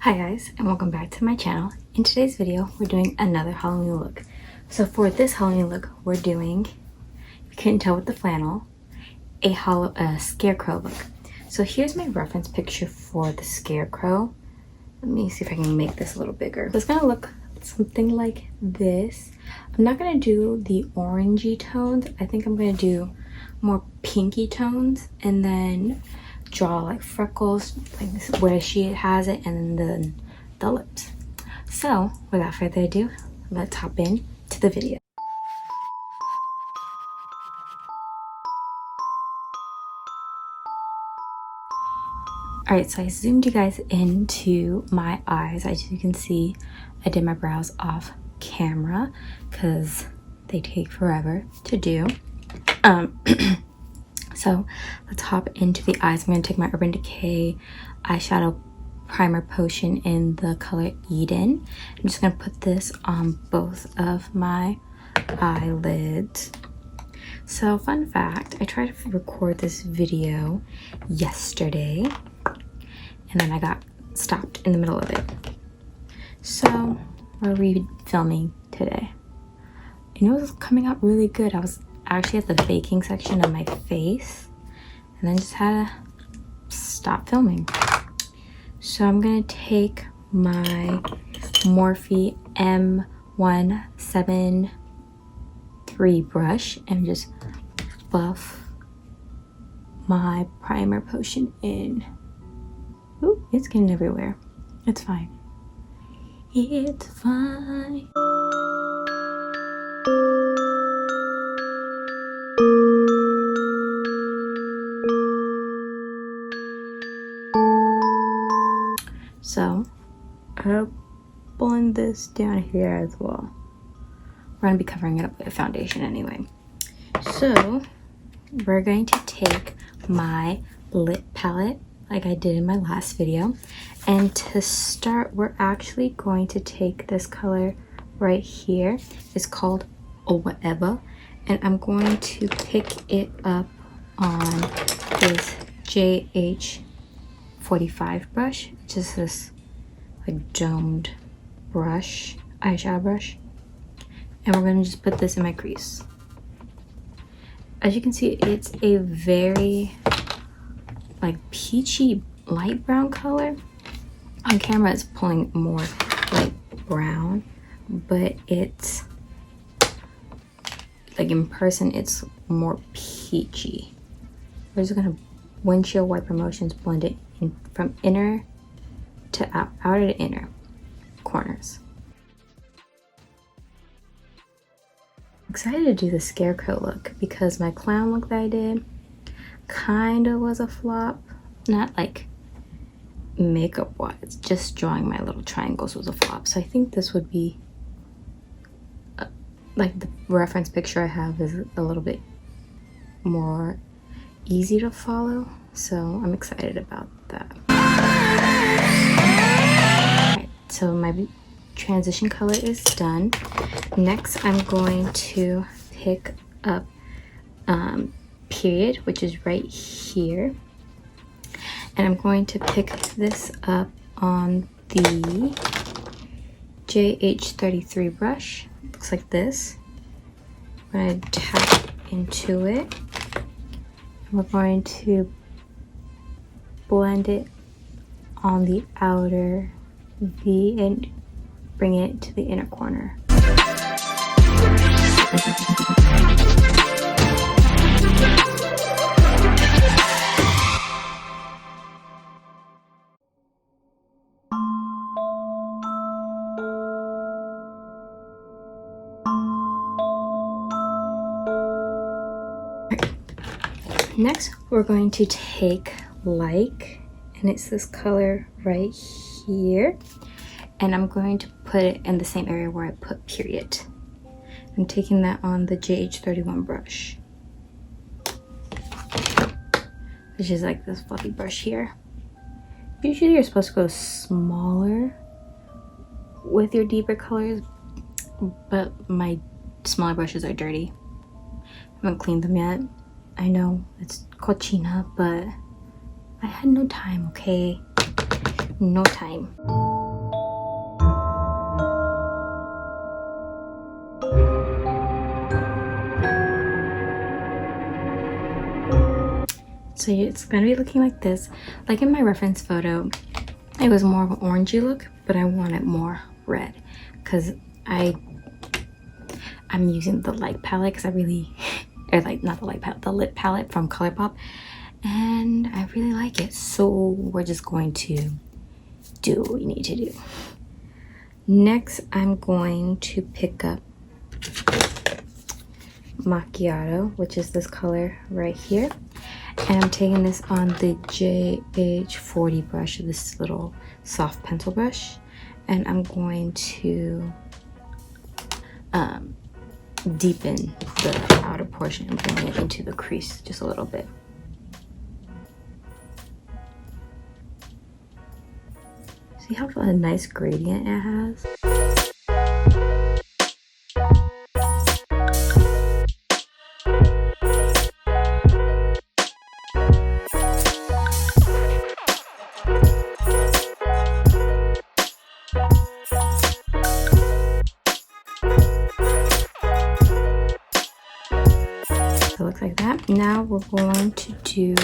Hi guys, and welcome back to my channel. In today's video, we're doing another Halloween look. So for this Halloween look, we're doing, you couldn't tell with the flannel, a Scarecrow look. So here's my reference picture for the Scarecrow. Let me see if I can make this a little bigger. So it's gonna look something like this. I'm not gonna do the orangey tones. I think I'm gonna do more pinky tones and then draw like freckles like this where she has it, and then the lips. So without further ado, let's hop in to the video. Alright, so I zoomed you guys into my eyes. As you can see, I did my brows off camera because they take forever to do. So let's hop into the eyes. I'm going to take my Urban Decay eyeshadow primer potion in the color Eden. I'm just going to put this on both of my eyelids. So fun fact, I tried to record this video yesterday and then I got stopped in the middle of it. So we're re-filming today. And it was coming out really good. I was actually at the baking section of my face and then just had to stop filming. So I'm gonna take my Morphe M173 brush and just buff my primer potion in. Ooh, it's getting everywhere. It's fine. It's fine. So I'll blend this down here as well. We're going to be covering it up with a foundation anyway. So we're going to take my lip palette like I did in my last video. And to start, we're actually going to take this color right here. It's called Whatever. And I'm going to pick it up on this JH45 brush, just this like domed brush, eyeshadow brush, and we're going to just put this in my crease. As you can see, it's a very like peachy light brown color. On camera it's pulling more like brown, but it's like in person it's more peachy. We're just gonna windshield wiper motions blend it in from inner to outer to inner corners. I'm excited to do the Scarecrow look because my clown look that I did kind of was a flop. Not like makeup wise, just drawing my little triangles was a flop. So I think this would be like the reference picture I have is a little bit more easy to follow, so I'm excited about that. Alright, so my transition color is done. Next I'm going to pick up Period, which is right here, and I'm going to pick this up on the JH33 brush. Looks like this. I'm going to tap into it. We're going to blend it on the outer V and bring it to the inner corner. Next, we're going to take Like, and it's this color right here, and I'm going to put it in the same area where I put Period. I'm taking that on the JH31 brush, which is like this fluffy brush here. Usually you're supposed to go smaller with your deeper colors, but my smaller brushes are dirty. I haven't cleaned them yet. I know it's cochina, but I had no time, okay? No time. So it's gonna be looking like this. Like in my reference photo, it was more of an orangey look, but I want it more red because I'm using the light palette because I really, or like not the light palette, the lip palette from Colourpop, and I really like it. So we're just going to do what we need to do. Next, I'm going to pick up Macchiato, which is this color right here, and I'm taking this on the JH40 brush, this little soft pencil brush, and I'm going to deepen the outer portion and bring it into the crease just a little bit. See how a nice gradient it has? So it looks like that. Now we're going to do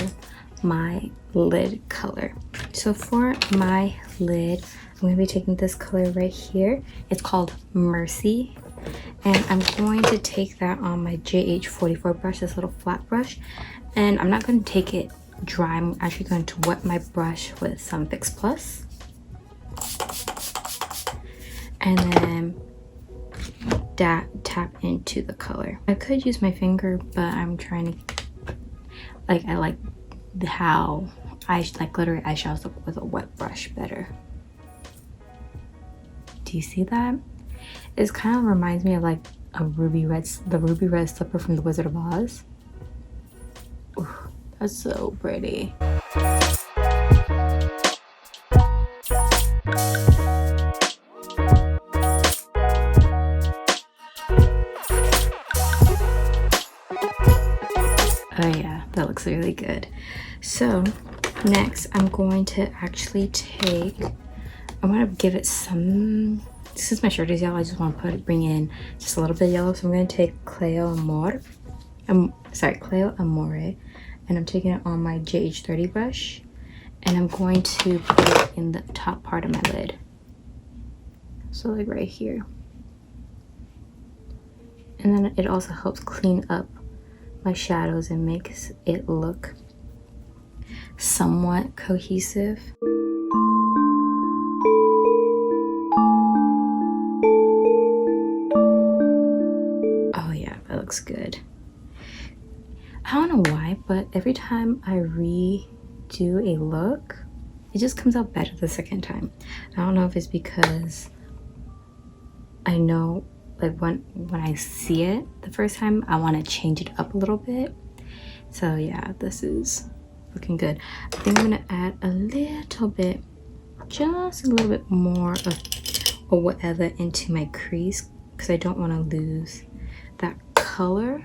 my lid color. So for my lid, I'm going to be taking this color right here. It's called Mercier, and I'm going to take that on my JH44 brush, this little flat brush, and I'm not going to take it dry. I'm actually going to wet my brush with some Fix Plus, and then tap into the color. I could use my finger, but I'm trying to, like, I like how glittery eyeshadows look with a wet brush better. Do you see that? It kind of reminds me of like the ruby red slipper from the Wizard of Oz. Ooh, that's so pretty. Oh yeah, that looks really good. So next I'm going to actually I want to give it some, since my shirt is yellow, I just want to bring in just a little bit of yellow. So I'm going to take Cleo Amore, and I'm taking it on my JH30 brush, and I'm going to put it in the top part of my lid. So like right here. And then it also helps clean up my shadows and makes it look somewhat cohesive. Oh yeah, that looks good. I don't know why, but every time I redo a look, it just comes out better the second time. I don't know if it's because I know, like, when I see it the first time, I want to change it up a little bit. So yeah, this is looking good. I think I'm gonna add a little bit, just a little bit more of whatever into my crease, because I don't want to lose that color.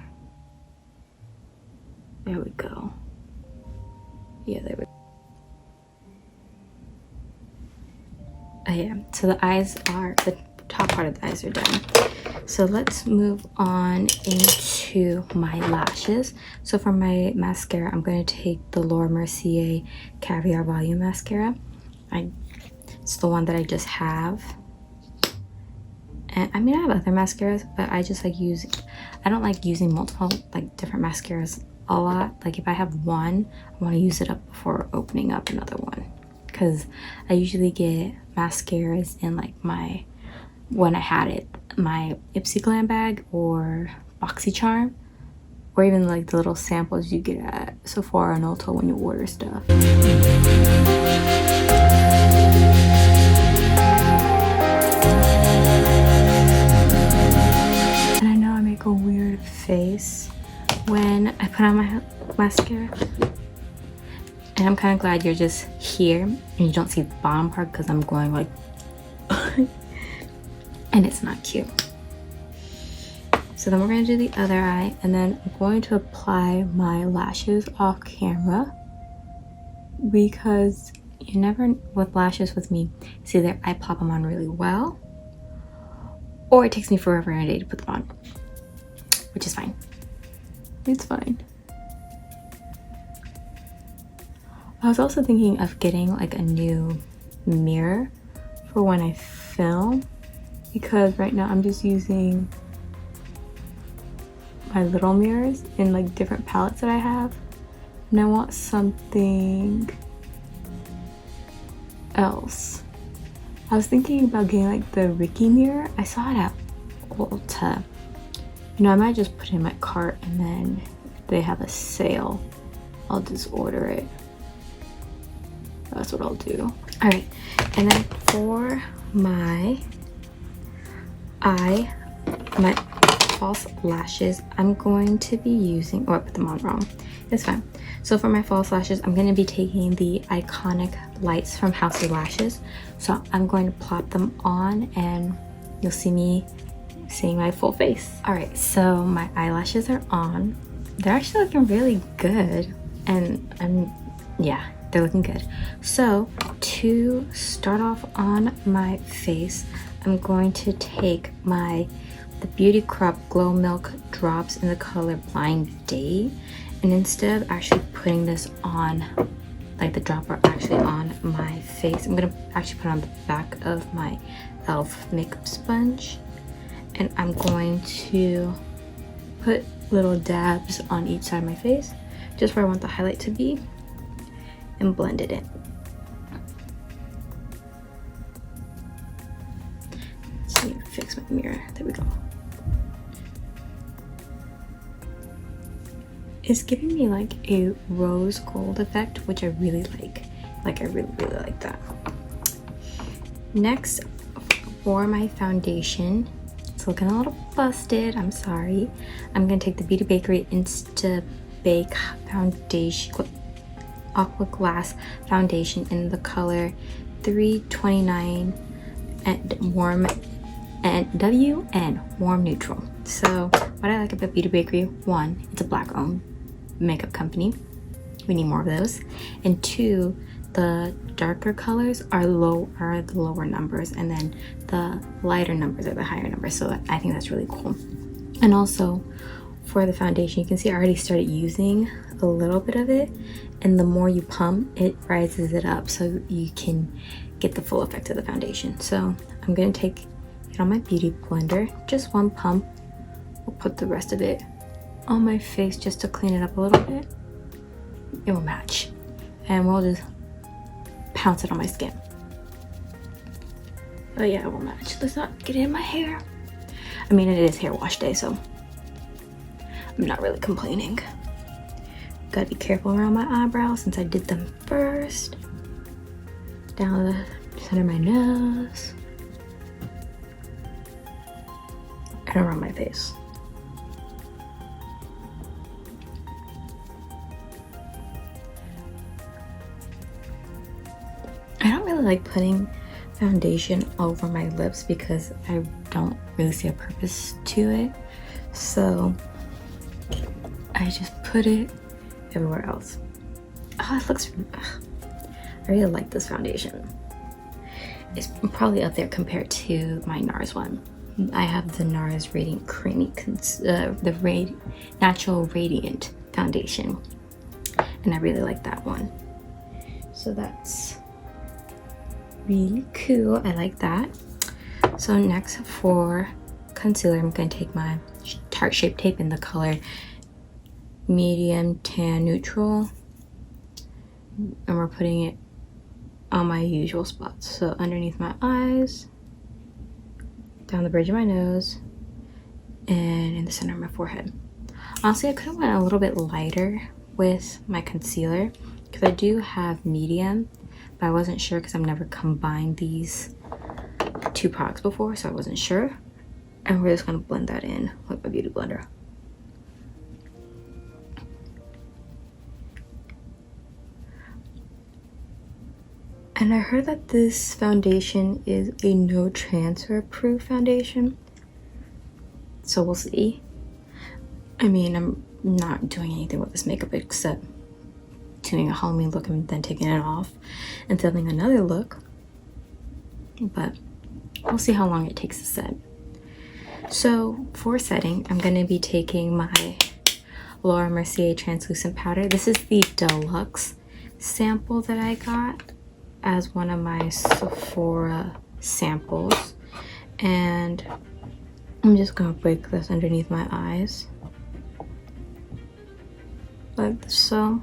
There we go. Yeah, there we go. Oh yeah, so the top part of the eyes are done. So let's move on into my lashes. So for my mascara, I'm going to take the Mercier Cavier Volume Mascara. It's the one that I just have. And I mean, I have other mascaras, but I just I don't like using multiple, like, different mascaras a lot. Like, if I have one, I want to use it up before opening up another one. Because I usually get mascaras in, like, when I had it, my Ipsy Glam bag or BoxyCharm, or even like the little samples you get at Sephora and Ulta when you order stuff. And I know I make a weird face when I put on my mascara, and I'm kind of glad you're just here and you don't see the bottom part, because I'm going like and it's not cute. So then we're going to do the other eye, and then I'm going to apply my lashes off camera, because you never, with lashes with me, it's either I pop them on really well, or it takes me forever and a day to put them on, which is fine. It's fine. I was also thinking of getting like a new mirror for when I film, because right now I'm just using my little mirrors in like different palettes that I have, and I want something else. I was thinking about getting like the Ricky mirror. I saw it at Ulta. You know, I might just put it in my cart, and then if they have a sale, I'll just order it. That's what I'll do. All right, and then for my false lashes, I'm going to be using, oh, I put them on wrong. It's fine. So for my false lashes, I'm going to be taking the iconic lights from House of Lashes. So I'm going to plop them on, and you'll see me seeing my full face. All right, so my eyelashes are on. They're actually looking really good, and yeah, they're looking good. So to start off on my face, I'm going to take the Beauty Crop Glow Milk drops in the color Blind Date, and instead of actually putting this on, like the dropper actually on my face, I'm gonna actually put it on the back of my e.l.f. makeup sponge, and I'm going to put little dabs on each side of my face, just where I want the highlight to be, and blend it in. Let's see, fix my mirror. There we go. It's giving me like a rose gold effect, which I really like. Like I really like that. Next, for my foundation, it's looking a little busted, I'm sorry. I'm gonna take the Bakerie InstaBake foundation, Aqua Glass foundation in the color 329 and warm and WN warm neutral. So what I like about Bakerie, one, it's a black owned makeup company. We need more of those. And two, the darker colors are the lower numbers, and then the lighter numbers are the higher numbers. So I think that's really cool. And also for the foundation, you can see I already started using a little bit of it, and the more you pump, it rises it up so you can get the full effect of the foundation. So I'm gonna take it on my beauty blender, just one pump. We'll put the rest of it on my face just to clean it up a little bit. It will match, and we'll just pounce it on my skin. Oh yeah, it will match. Let's not get it in my hair. I mean, it is hair wash day, so I'm not really complaining. Gotta be careful around my eyebrows since I did them first. Down the center of my nose. And around my face. I don't really like putting foundation over my lips because I don't really see a purpose to it. So I just put it everywhere else. Oh, it looks, I really like this foundation. It's probably up there compared to my NARS one. I have the NARS Radiant Creamy, Natural Radiant Foundation, and I really like that one. So that's really cool. I like that. So next for concealer, I'm going to take my Tarte Shape Tape in the color Medium Tan Neutral, and we're putting it on my usual spots. So underneath my eyes, down the bridge of my nose, and in the center of my forehead. Honestly, I could have went a little bit lighter with my concealer because I do have medium, but I wasn't sure because I've never combined these two products before, so I wasn't sure. And we're just gonna blend that in with my beauty blender. And I heard that this foundation is a no transfer proof foundation, so we'll see. I mean, I'm not doing anything with this makeup except doing a Halloween look and then taking it off and filming another look, but we'll see how long it takes to set. So for setting, I'm going to be taking my Laura Mercier translucent powder. This is the deluxe sample that I got as one of my Sephora samples, and I'm just gonna break this underneath my eyes like so.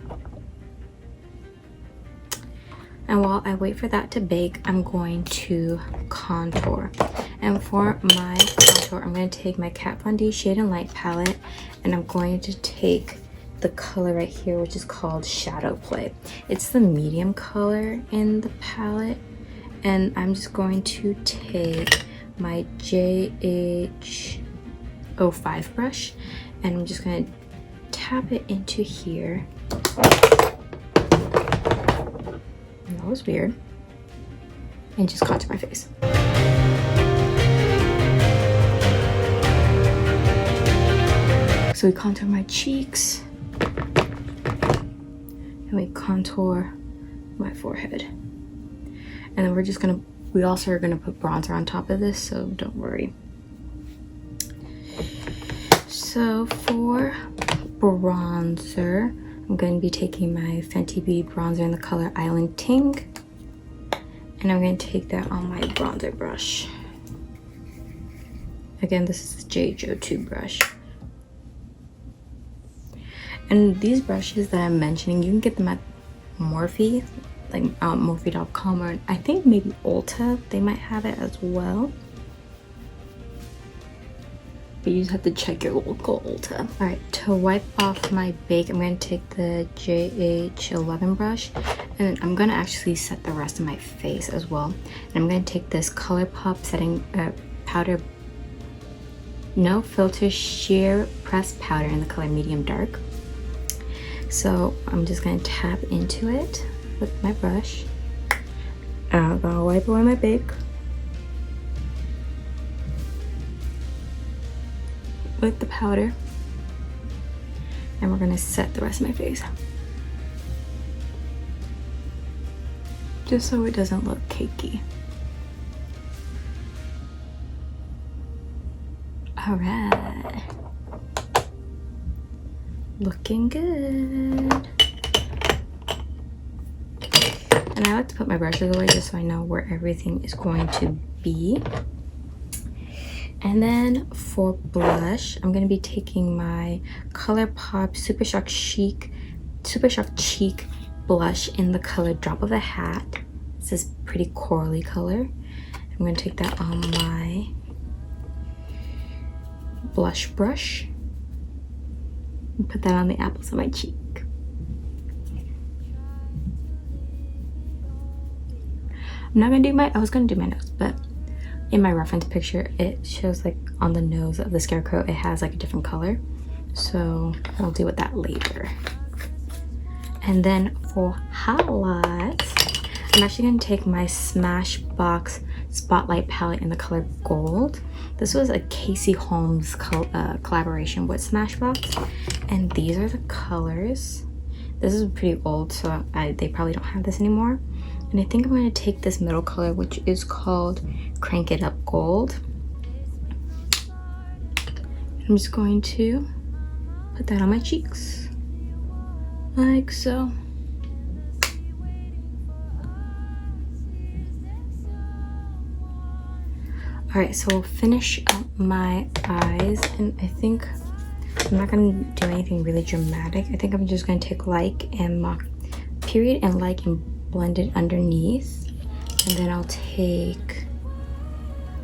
And while I wait for that to bake, I'm going to contour. And for my contour, I'm going to take my Kat Von D Shade and Light palette, and I'm going to take the color right here, which is called Shadow Play. It's the medium color in the palette, and I'm just going to take my JH05 brush, and I'm just going to tap it into here. That was weird. And just contour my face. So we contour my cheeks, and we contour my forehead. And then we also are gonna put bronzer on top of this, so don't worry. So for bronzer, I'm going to be taking my Fenty Beauty bronzer in the color Island Ting, and I'm going to take that on my bronzer brush. Again, this is the JH02 brush. And these brushes that I'm mentioning, you can get them at Morphe, like Morphe.com, or I think maybe Ulta, they might have it as well. But you just have to check your local Ulta. All right, to wipe off my bake, I'm going to take the JH11 brush, and I'm going to actually set the rest of my face as well. And I'm going to take this Colourpop setting powder, no filter sheer pressed powder in the color medium dark. So I'm just going to tap into it with my brush, and I'm going to wipe away my bake with the powder, and we're going to set the rest of my face just so it doesn't look cakey. All right, looking good. And I like to put my brushes away just so I know where everything is going to be. And then for blush, I'm going to be taking my Colourpop Super Shock Cheek blush in the color Drop of a Hat. This is pretty corally color. I'm going to take that on my blush brush and put that on the apples of my cheek. I'm not going to do I was going to do my nose, but in my reference picture, it shows like on the nose of the Scarecrow, it has like a different color. So I'll deal with that later. And then for highlights, I'm actually going to take my Smashbox Spotlight palette in the color Gold. This was a Casey Holmes collaboration with Smashbox. And these are the colors. This is pretty old, so they probably don't have this anymore. And I think I'm going to take this middle color, which is called Crank It Up Gold. I'm just going to put that on my cheeks, like so. All right, so we'll finish up my eyes, and I think I'm not going to do anything really dramatic. I think I'm just going to take Like and Period and Like and blend it underneath, and then I'll take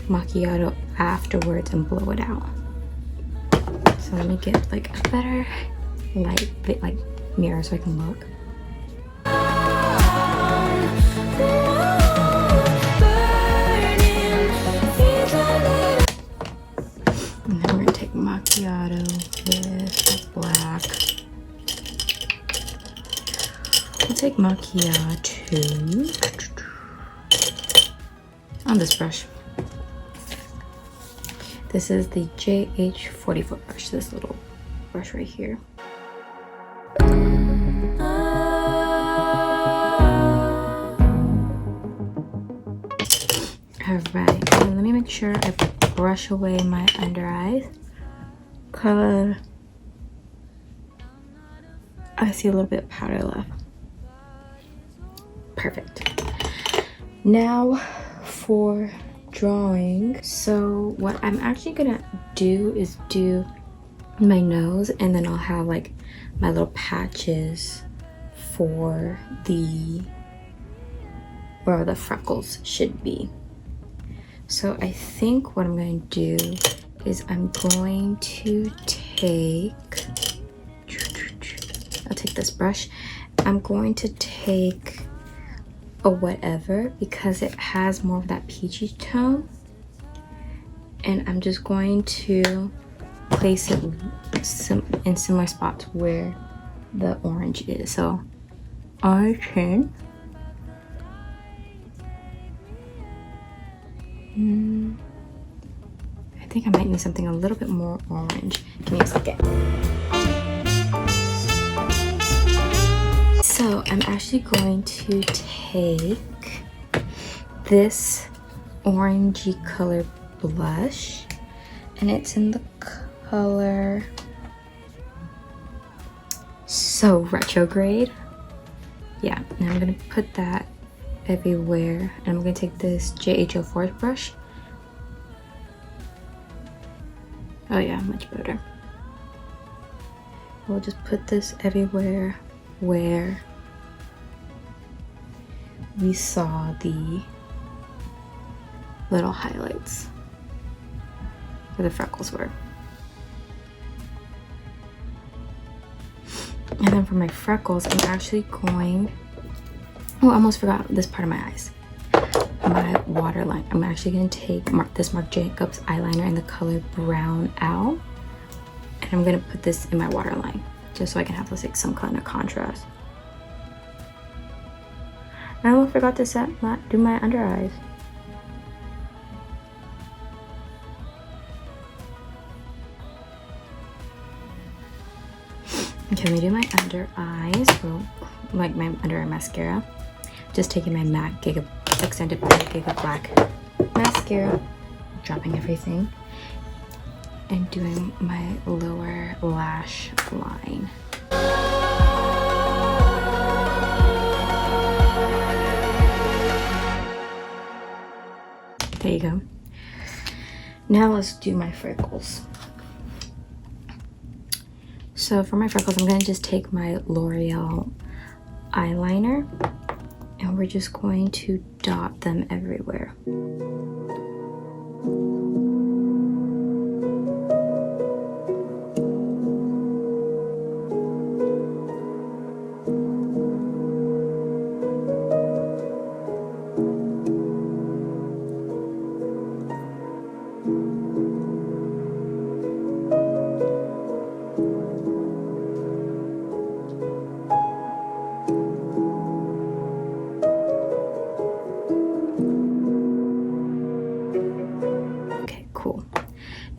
macchiato afterwards and blow it out. So let me get like a better light like mirror so I can look. And then we're gonna take macchiato with black. I'll take macchiato on this brush. This is the JH44 brush, this little brush right here. Alright, so let me make sure I brush away my under eyes, because I see a little bit of powder left. perfect. Now for drawing. So what I'm actually gonna do is do my nose, and then I'll have like my little patches for where the freckles should be. So I think what I'm going to do is I'm going to I'll take this brush. I'm going to take a whatever because it has more of that peachy tone, and I'm just going to place it in similar spots where the orange is. So I can I think I might need something a little bit more orange. Give me a second. So I'm actually going to take this orangey color blush, and it's in the color Retrograde. Yeah, and I'm gonna put that everywhere, and I'm gonna take this JH04 brush. Oh yeah, much better. We'll just put this everywhere where we saw the little highlights where the freckles were. And then for my freckles, I'm actually going, oh, I almost forgot this part of my eyes. My waterline. I'm actually going to take this Marc Jacobs eyeliner in the color Brown Owl, and I'm going to put this in my waterline just so I can have like some kind of contrast. I almost forgot to do my under eyes. Okay, let me do my under eyes, like my under eye mascara. Just taking my MAC Extended Gigablack mascara, dropping everything, and doing my lower lash line. There you go. Now let's do my freckles. So for my freckles, I'm going to just take my L'Oreal eyeliner, and we're just going to dot them everywhere.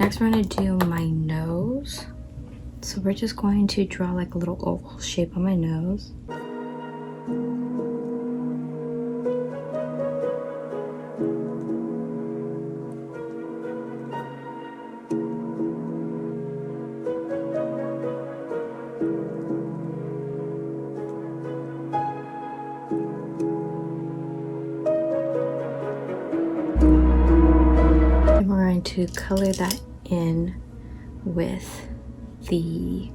Next, we're going to do my nose. So we're just going to draw like a little oval shape on my nose. And we're going to color that in with the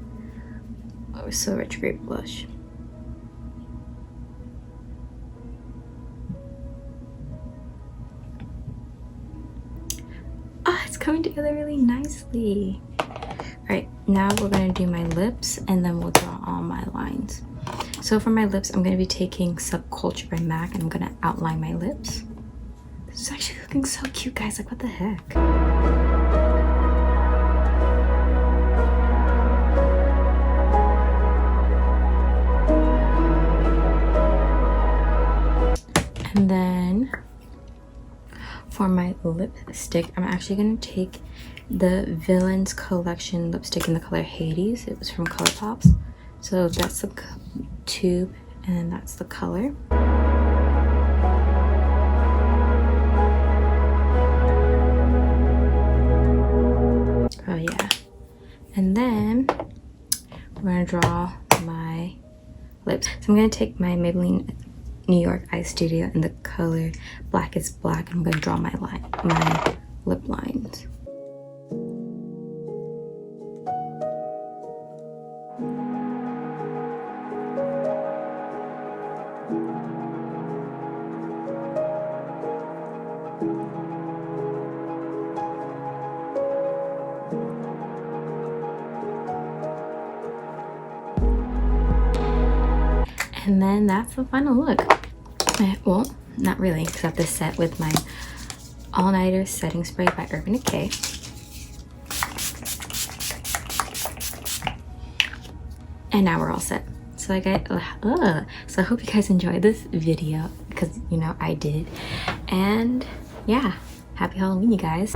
Retrograde blush. Oh, it's coming together really nicely. Alright, now we're going to do my lips, and then we'll draw all my lines. So for my lips, I'm going to be taking Subculture by MAC, and I'm going to outline my lips. This is actually looking so cute, guys. Like, what the heck? And then for my lipstick, I'm actually going to take the Villains Collection lipstick in the color Hades. It was from Colourpop. So that's the tube, and then that's the color. Oh yeah. And then we're going to draw my lips. So I'm going to take my Maybelline New York Eye Studio in the color Black is Black. I'm going to draw my lip lines. And then that's the final look. Well, not really, because I have this set with my All Nighter Setting Spray by Urban Decay. And now we're all set. So I hope you guys enjoyed this video, because you know I did. And yeah, happy Halloween, you guys.